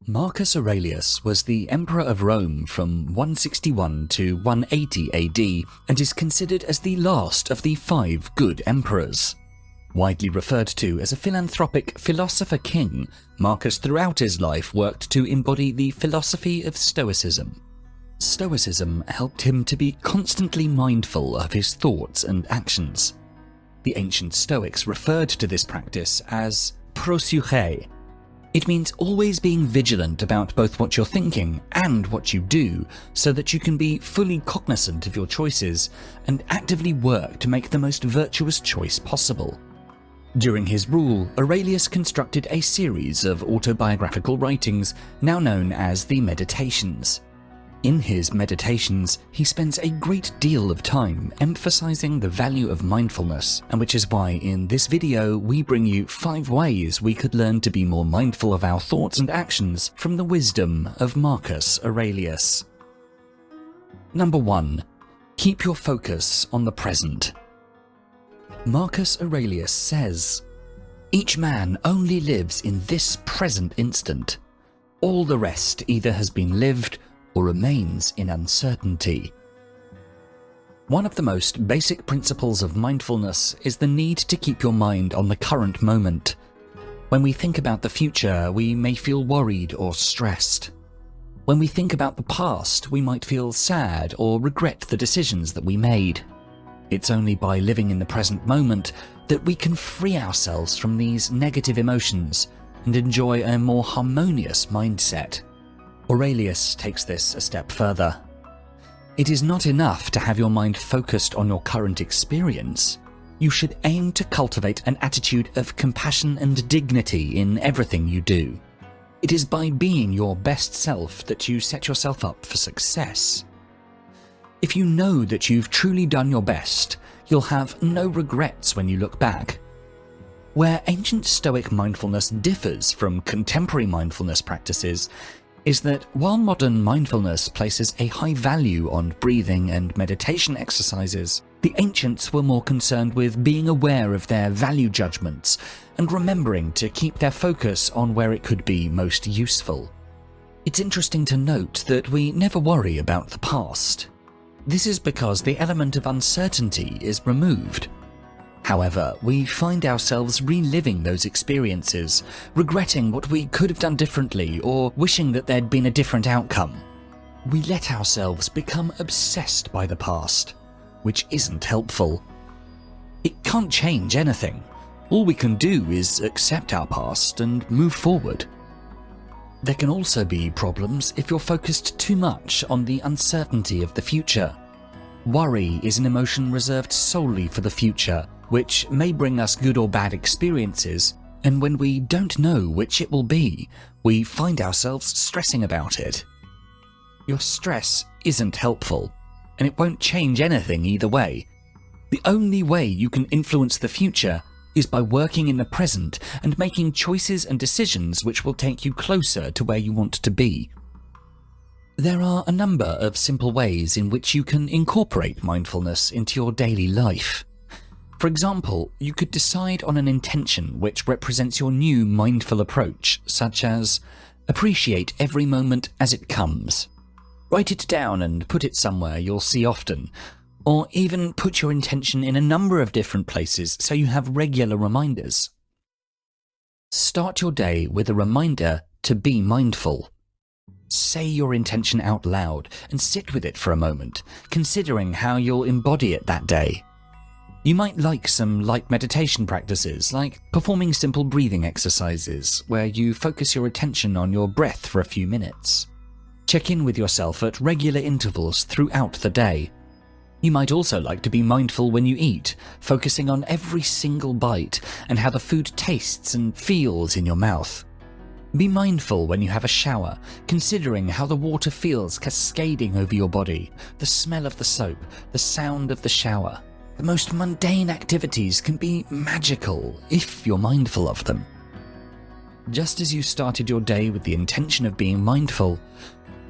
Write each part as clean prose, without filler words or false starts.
Marcus Aurelius was the Emperor of Rome from 161 to 180 AD and is considered as the last of the 5 good emperors. Widely referred to as a philanthropic philosopher-king, Marcus throughout his life worked to embody the philosophy of Stoicism. Stoicism helped him to be constantly mindful of his thoughts and actions. The ancient Stoics referred to this practice as proseuche. It means always being vigilant about both what you're thinking and what you do, so that you can be fully cognizant of your choices and actively work to make the most virtuous choice possible. During his rule, Aurelius constructed a series of autobiographical writings now known as the Meditations. In his meditations, he spends a great deal of time emphasizing the value of mindfulness, and which is why in this video we bring you 5 ways we could learn to be more mindful of our thoughts and actions from the wisdom of Marcus Aurelius. Number 1. Keep your focus on the present. Marcus Aurelius says, "Each man only lives in this present instant. All the rest either has been lived or remains in uncertainty." One of the most basic principles of mindfulness is the need to keep your mind on the current moment. When we think about the future, we may feel worried or stressed. When we think about the past, we might feel sad or regret the decisions that we made. It's only by living in the present moment that we can free ourselves from these negative emotions and enjoy a more harmonious mindset. Aurelius takes this a step further. It is not enough to have your mind focused on your current experience. You should aim to cultivate an attitude of compassion and dignity in everything you do. It is by being your best self that you set yourself up for success. If you know that you've truly done your best, you'll have no regrets when you look back. Where ancient Stoic mindfulness differs from contemporary mindfulness practices is that while modern mindfulness places a high value on breathing and meditation exercises, the ancients were more concerned with being aware of their value judgments and remembering to keep their focus on where it could be most useful. It's interesting to note that we never worry about the past. This is because the element of uncertainty is removed. However, we find ourselves reliving those experiences, regretting what we could have done differently or wishing that there'd been a different outcome. We let ourselves become obsessed by the past, which isn't helpful. It can't change anything. All we can do is accept our past and move forward. There can also be problems if you're focused too much on the uncertainty of the future. Worry is an emotion reserved solely for the future, which may bring us good or bad experiences, and when we don't know which it will be, we find ourselves stressing about it. Your stress isn't helpful, and it won't change anything either way. The only way you can influence the future is by working in the present and making choices and decisions which will take you closer to where you want to be. There are a number of simple ways in which you can incorporate mindfulness into your daily life. For example, you could decide on an intention which represents your new mindful approach, such as appreciate every moment as it comes. Write it down and put it somewhere you'll see often, or even put your intention in a number of different places so you have regular reminders. Start your day with a reminder to be mindful. Say your intention out loud and sit with it for a moment, considering how you'll embody it that day. You might like some light meditation practices, like performing simple breathing exercises, where you focus your attention on your breath for a few minutes. Check in with yourself at regular intervals throughout the day. You might also like to be mindful when you eat, focusing on every single bite and how the food tastes and feels in your mouth. Be mindful when you have a shower, considering how the water feels cascading over your body, the smell of the soap, the sound of the shower. The most mundane activities can be magical if you're mindful of them. Just as you started your day with the intention of being mindful,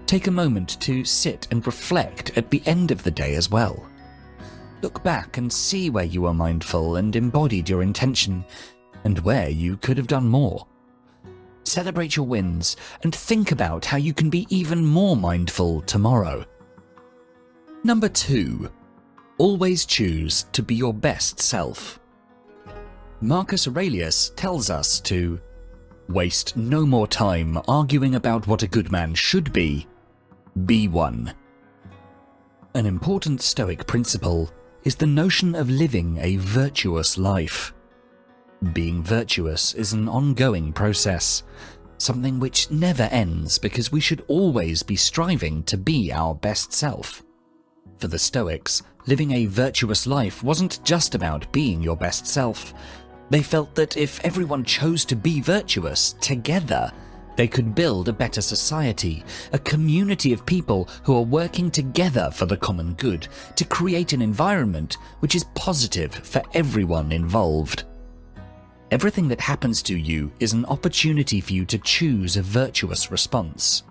take a moment to sit and reflect at the end of the day as well. Look back and see where you were mindful and embodied your intention, and where you could have done more. celebrate your wins, and think about how you can be even more mindful tomorrow. Number 2. Always choose to be your best self. Marcus Aurelius tells us to waste no more time arguing about what a good man should be one. An important Stoic principle is the notion of living a virtuous life. Being virtuous is an ongoing process, something which never ends because we should always be striving to be our best self. For the Stoics, living a virtuous life wasn't just about being your best self. They felt that if everyone chose to be virtuous together, they could build a better society, a community of people who are working together for the common good to create an environment which is positive for everyone involved. Everything that happens to you is an opportunity for you to choose a virtuous response.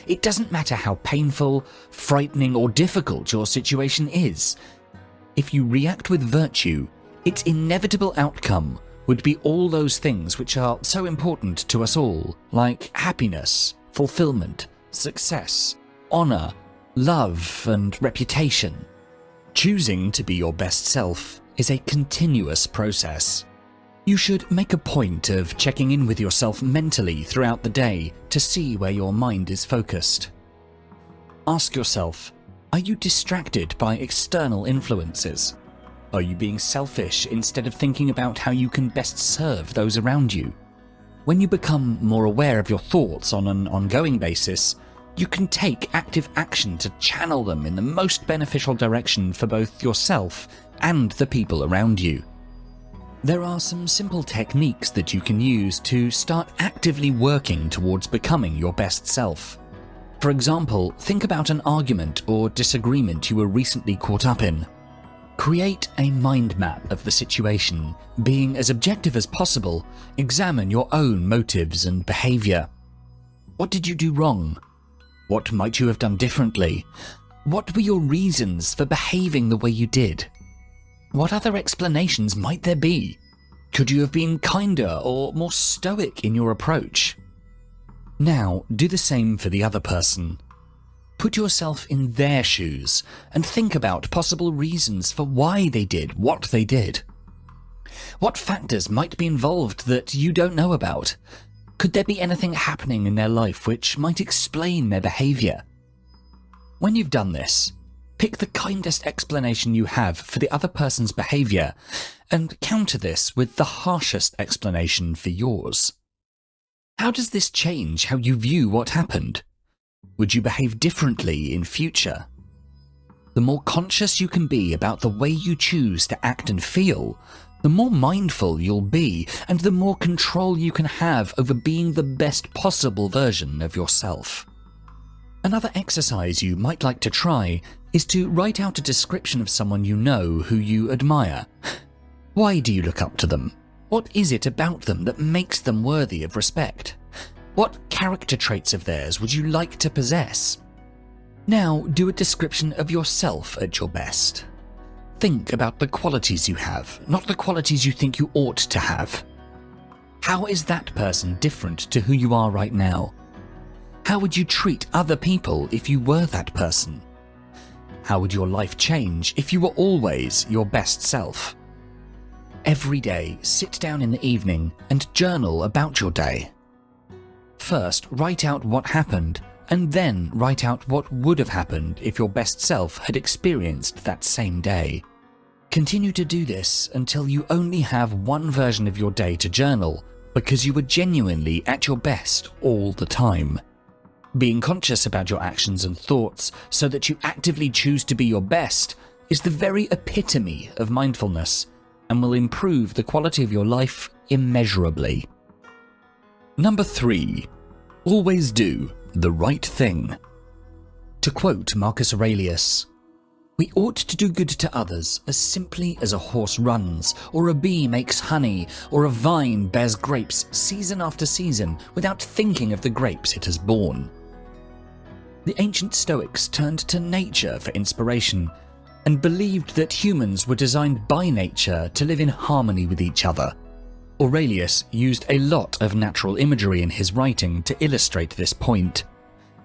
It doesn't matter how painful, frightening, or difficult your situation is. If you react with virtue, its inevitable outcome would be all those things which are so important to us all, like happiness, fulfillment, success, honor, love, and reputation. Choosing to be your best self is a continuous process. You should make a point of checking in with yourself mentally throughout the day to see where your mind is focused. Ask yourself, are you distracted by external influences? Are you being selfish instead of thinking about how you can best serve those around you? When you become more aware of your thoughts on an ongoing basis, you can take active action to channel them in the most beneficial direction for both yourself and the people around you. There are some simple techniques that you can use to start actively working towards becoming your best self. For example, think about an argument or disagreement you were recently caught up in. Create a mind map of the situation. Being as objective as possible, examine your own motives and behavior. What did you do wrong? What might you have done differently? What were your reasons for behaving the way you did? What other explanations might there be? Could you have been kinder or more stoic in your approach? Now, do the same for the other person. Put yourself in their shoes and think about possible reasons for why they did what they did. What factors might be involved that you don't know about? Could there be anything happening in their life which might explain their behavior? When you've done this, pick the kindest explanation you have for the other person's behavior and counter this with the harshest explanation for yours. How does this change how you view what happened? Would you behave differently in future? The more conscious you can be about the way you choose to act and feel, the more mindful you'll be and the more control you can have over being the best possible version of yourself. Another exercise you might like to try is to write out a description of someone you know who you admire. Why do you look up to them? What is it about them that makes them worthy of respect? What character traits of theirs would you like to possess? Now do a description of yourself at your best. Think about the qualities you have, not the qualities you think you ought to have. How is that person different to who you are right now? How would you treat other people if you were that person? How would your life change if you were always your best self? Every day, sit down in the evening and journal about your day. First, write out what happened, and then write out what would have happened if your best self had experienced that same day. Continue to do this until you only have one version of your day to journal, because you were genuinely at your best all the time. Being conscious about your actions and thoughts so that you actively choose to be your best is the very epitome of mindfulness and will improve the quality of your life immeasurably. Number 3. Always do the right thing. To quote Marcus Aurelius, "We ought to do good to others as simply as a horse runs, or a bee makes honey, or a vine bears grapes season after season without thinking of the grapes it has borne." The ancient Stoics turned to nature for inspiration and believed that humans were designed by nature to live in harmony with each other. Aurelius used a lot of natural imagery in his writing to illustrate this point.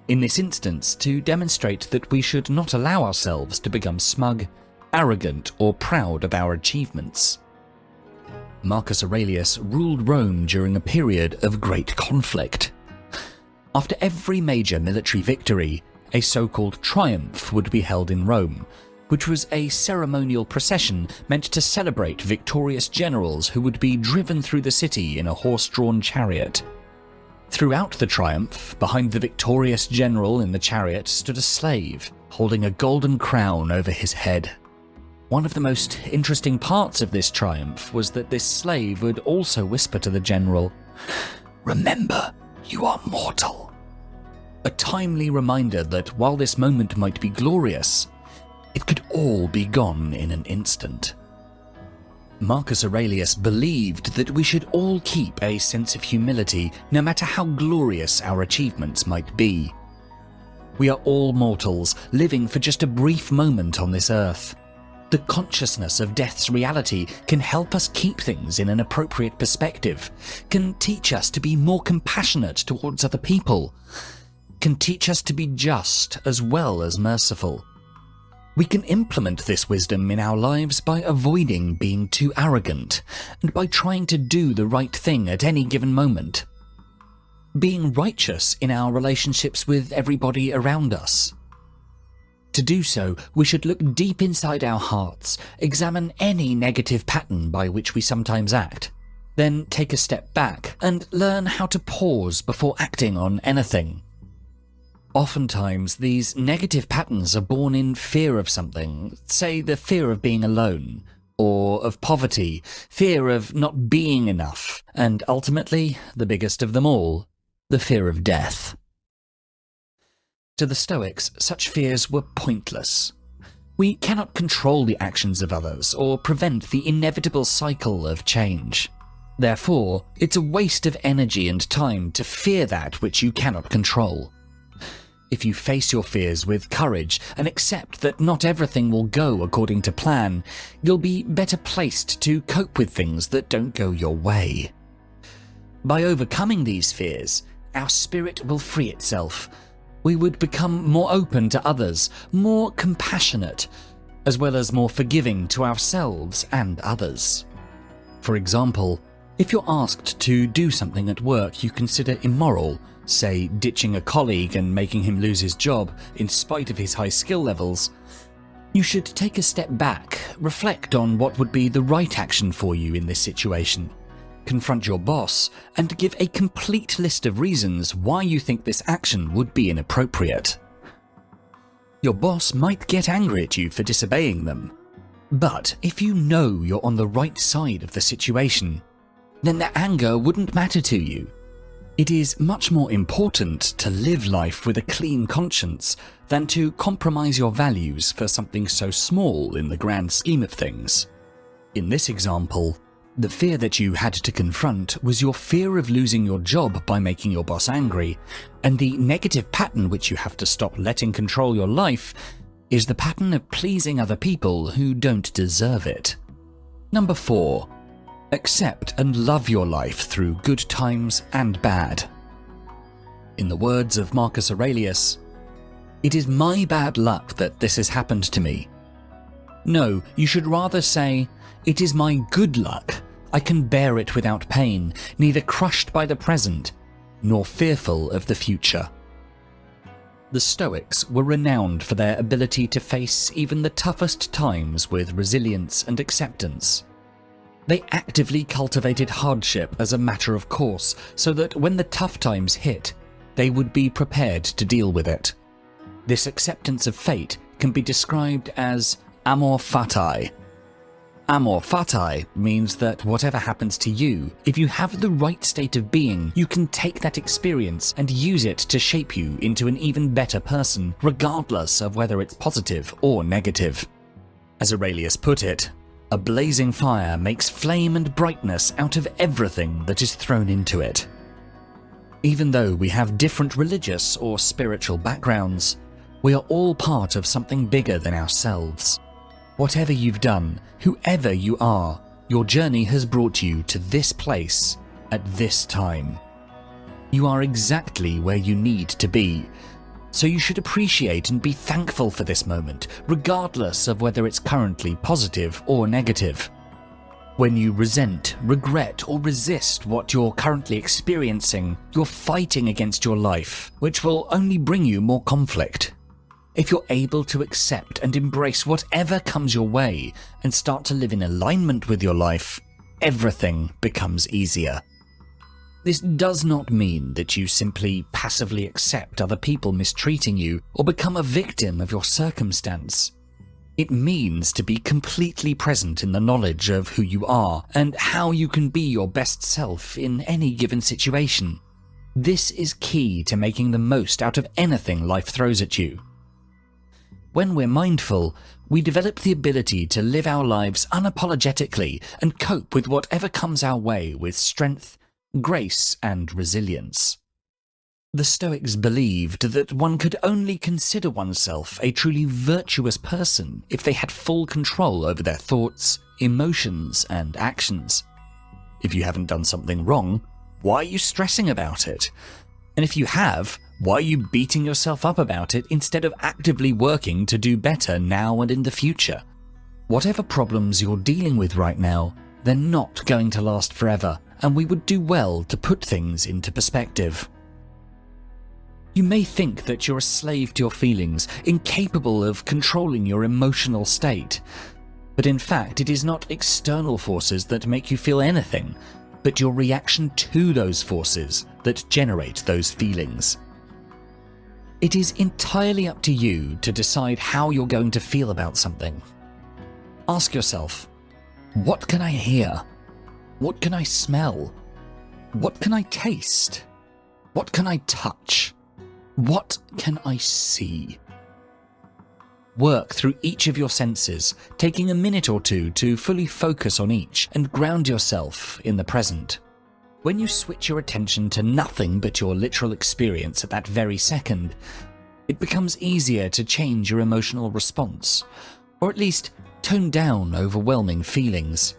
In this instance, to demonstrate that we should not allow ourselves to become smug, arrogant, or proud of our achievements. Marcus Aurelius ruled Rome during a period of great conflict. After every major military victory, a so-called triumph would be held in Rome, which was a ceremonial procession meant to celebrate victorious generals who would be driven through the city in a horse-drawn chariot. Throughout the triumph, behind the victorious general in the chariot stood a slave, holding a golden crown over his head. One of the most interesting parts of this triumph was that this slave would also whisper to the general, "Remember, you are mortal." A timely reminder that while this moment might be glorious, it could all be gone in an instant. Marcus Aurelius believed that we should all keep a sense of humility no matter how glorious our achievements might be. We are all mortals, living for just a brief moment on this earth. The consciousness of death's reality can help us keep things in an appropriate perspective, can teach us to be more compassionate towards other people, can teach us to be just as well as merciful. We can implement this wisdom in our lives by avoiding being too arrogant and by trying to do the right thing at any given moment. Being righteous in our relationships with everybody around us. To do so, we should look deep inside our hearts, examine any negative pattern by which we sometimes act, then take a step back and learn how to pause before acting on anything. Oftentimes, these negative patterns are born in fear of something, say the fear of being alone, or of poverty, fear of not being enough, and ultimately, the biggest of them all, the fear of death. To the Stoics, such fears were pointless. We cannot control the actions of others or prevent the inevitable cycle of change. Therefore, it's a waste of energy and time to fear that which you cannot control. If you face your fears with courage and accept that not everything will go according to plan, you'll be better placed to cope with things that don't go your way. By overcoming these fears, our spirit will free itself. We would become more open to others, more compassionate, as well as more forgiving to ourselves and others. For example, if you're asked to do something at work you consider immoral, say ditching a colleague and making him lose his job in spite of his high skill levels, you should take a step back, reflect on what would be the right action for you in this situation, confront your boss, and give a complete list of reasons why you think this action would be inappropriate. Your boss might get angry at you for disobeying them, but if you know you're on the right side of the situation, then their anger wouldn't matter to you. It is much more important to live life with a clean conscience than to compromise your values for something so small in the grand scheme of things. In this example, the fear that you had to confront was your fear of losing your job by making your boss angry, and the negative pattern which you have to stop letting control your life is the pattern of pleasing other people who don't deserve it. Number 4. Accept and love your life through good times and bad. In the words of Marcus Aurelius, "It is my bad luck that this has happened to me." No, you should rather say, "It is my good luck. I can bear it without pain, neither crushed by the present, nor fearful of the future." The Stoics were renowned for their ability to face even the toughest times with resilience and acceptance. They actively cultivated hardship as a matter of course, so that when the tough times hit, they would be prepared to deal with it. This acceptance of fate can be described as amor fati. Amor fati means that whatever happens to you, if you have the right state of being, you can take that experience and use it to shape you into an even better person, regardless of whether it's positive or negative. As Aurelius put it, "A blazing fire makes flame and brightness out of everything that is thrown into it." Even though we have different religious or spiritual backgrounds, we are all part of something bigger than ourselves. Whatever you've done, whoever you are, Your journey has brought you to this place at this time. You are exactly where you need to be, so you should appreciate and be thankful for this moment, regardless of whether it's currently positive or negative. When you resent, regret, or resist what you're currently experiencing, you're fighting against your life, which will only bring you more conflict. If you're able to accept and embrace whatever comes your way and start to live in alignment with your life, everything becomes easier. This does not mean that you simply passively accept other people mistreating you or become a victim of your circumstance. It means to be completely present in the knowledge of who you are and how you can be your best self in any given situation. This is key to making the most out of anything life throws at you. When we're mindful, we develop the ability to live our lives unapologetically and cope with whatever comes our way with strength, grace, and resilience. The Stoics believed that one could only consider oneself a truly virtuous person if they had full control over their thoughts, emotions, and actions. If you haven't done something wrong, why are you stressing about it? And if you have, why are you beating yourself up about it instead of actively working to do better now and in the future? Whatever problems you're dealing with right now, they're not going to last forever, and we would do well to put things into perspective. You may think that you're a slave to your feelings, incapable of controlling your emotional state. But in fact, it is not external forces that make you feel anything, but your reaction to those forces that generate those feelings. It is entirely up to you to decide how you're going to feel about something. Ask yourself, what can I hear? What can I smell? What can I taste? What can I touch? What can I see? Work through each of your senses, taking a minute or two to fully focus on each and ground yourself in the present. When you switch your attention to nothing but your literal experience at that very second, it becomes easier to change your emotional response, or at least tone down overwhelming feelings.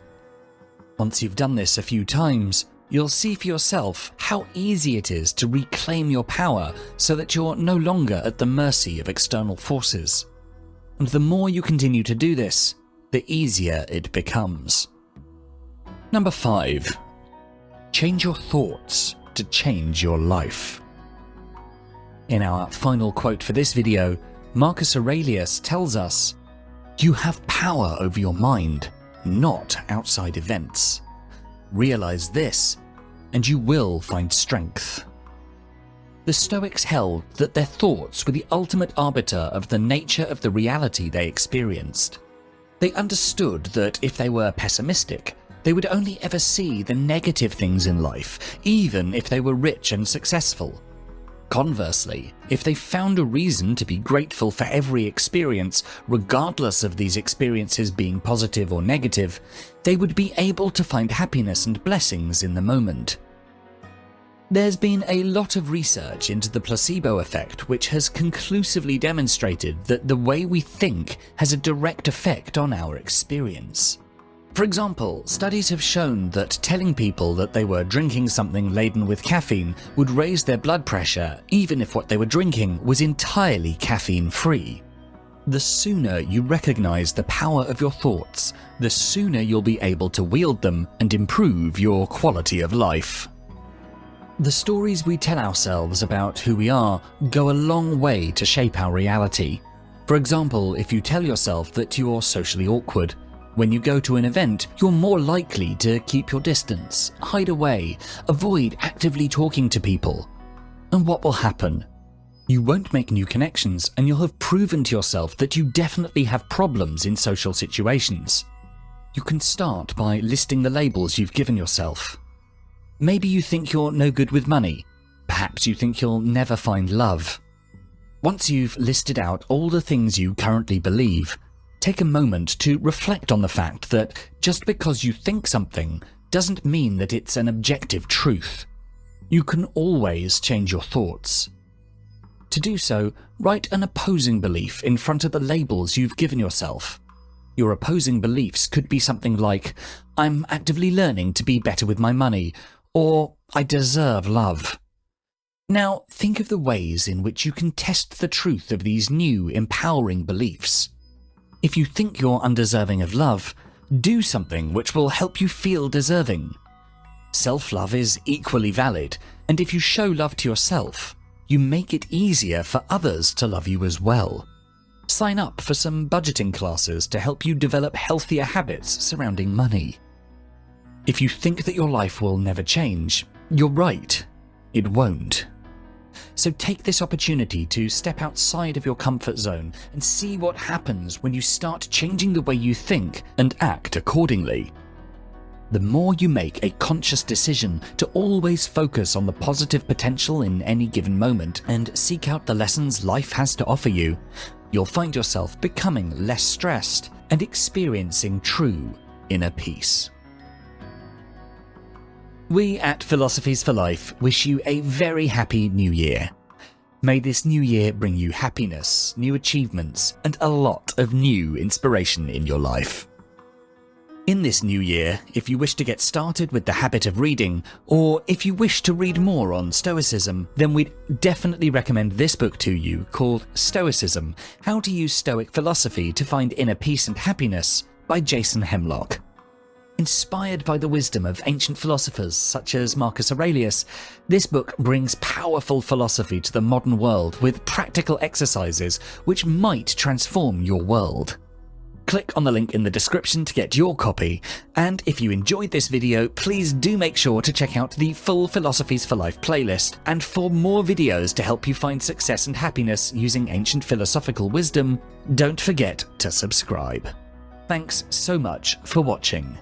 Once you've done this a few times, you'll see for yourself how easy it is to reclaim your power so that you're no longer at the mercy of external forces. And the more you continue to do this, the easier it becomes. Number 5. Change your thoughts to change your life. In our final quote for this video, Marcus Aurelius tells us, "You have power over your mind, not outside events. Realize this, and you will find strength." The Stoics held that their thoughts were the ultimate arbiter of the nature of the reality they experienced. They understood that if they were pessimistic, they would only ever see the negative things in life, even if they were rich and successful. Conversely, if they found a reason to be grateful for every experience, regardless of these experiences being positive or negative, they would be able to find happiness and blessings in the moment. There's been a lot of research into the placebo effect, which has conclusively demonstrated that the way we think has a direct effect on our experience. For example, studies have shown that telling people that they were drinking something laden with caffeine would raise their blood pressure, even if what they were drinking was entirely caffeine-free. The sooner you recognize the power of your thoughts, the sooner you'll be able to wield them and improve your quality of life. The stories we tell ourselves about who we are go a long way to shape our reality. For example, if you tell yourself that you're socially awkward, when you go to an event, you're more likely to keep your distance, hide away, avoid actively talking to people. And what will happen? You won't make new connections, and you'll have proven to yourself that you definitely have problems in social situations. You can start by listing the labels you've given yourself. Maybe you think you're no good with money. Perhaps you think you'll never find love. Once you've listed out all the things you currently believe, take a moment to reflect on the fact that just because you think something doesn't mean that it's an objective truth. You can always change your thoughts. To do so, write an opposing belief in front of the labels you've given yourself. Your opposing beliefs could be something like, I'm actively learning to be better with my money, or I deserve love. Now, think of the ways in which you can test the truth of these new, empowering beliefs. If you think you're undeserving of love, do something which will help you feel deserving. Self-love is equally valid, and if you show love to yourself, you make it easier for others to love you as well. Sign up for some budgeting classes to help you develop healthier habits surrounding money. If you think that your life will never change, you're right, it won't. So take this opportunity to step outside of your comfort zone and see what happens when you start changing the way you think and act accordingly. The more you make a conscious decision to always focus on the positive potential in any given moment and seek out the lessons life has to offer you, you'll find yourself becoming less stressed and experiencing true inner peace. We at Philosophies for Life wish you a very happy new year. May this new year bring you happiness, new achievements, and a lot of new inspiration in your life. In this new year, if you wish to get started with the habit of reading, or if you wish to read more on Stoicism, then we'd definitely recommend this book to you called Stoicism: How to Use Stoic Philosophy to Find Inner Peace and Happiness by Jason Hemlock. Inspired by the wisdom of ancient philosophers such as Marcus Aurelius, this book brings powerful philosophy to the modern world with practical exercises which might transform your world. Click on the link in the description to get your copy, and if you enjoyed this video, please do make sure to check out the full Philosophies for Life playlist, and for more videos to help you find success and happiness using ancient philosophical wisdom, don't forget to subscribe. Thanks so much for watching.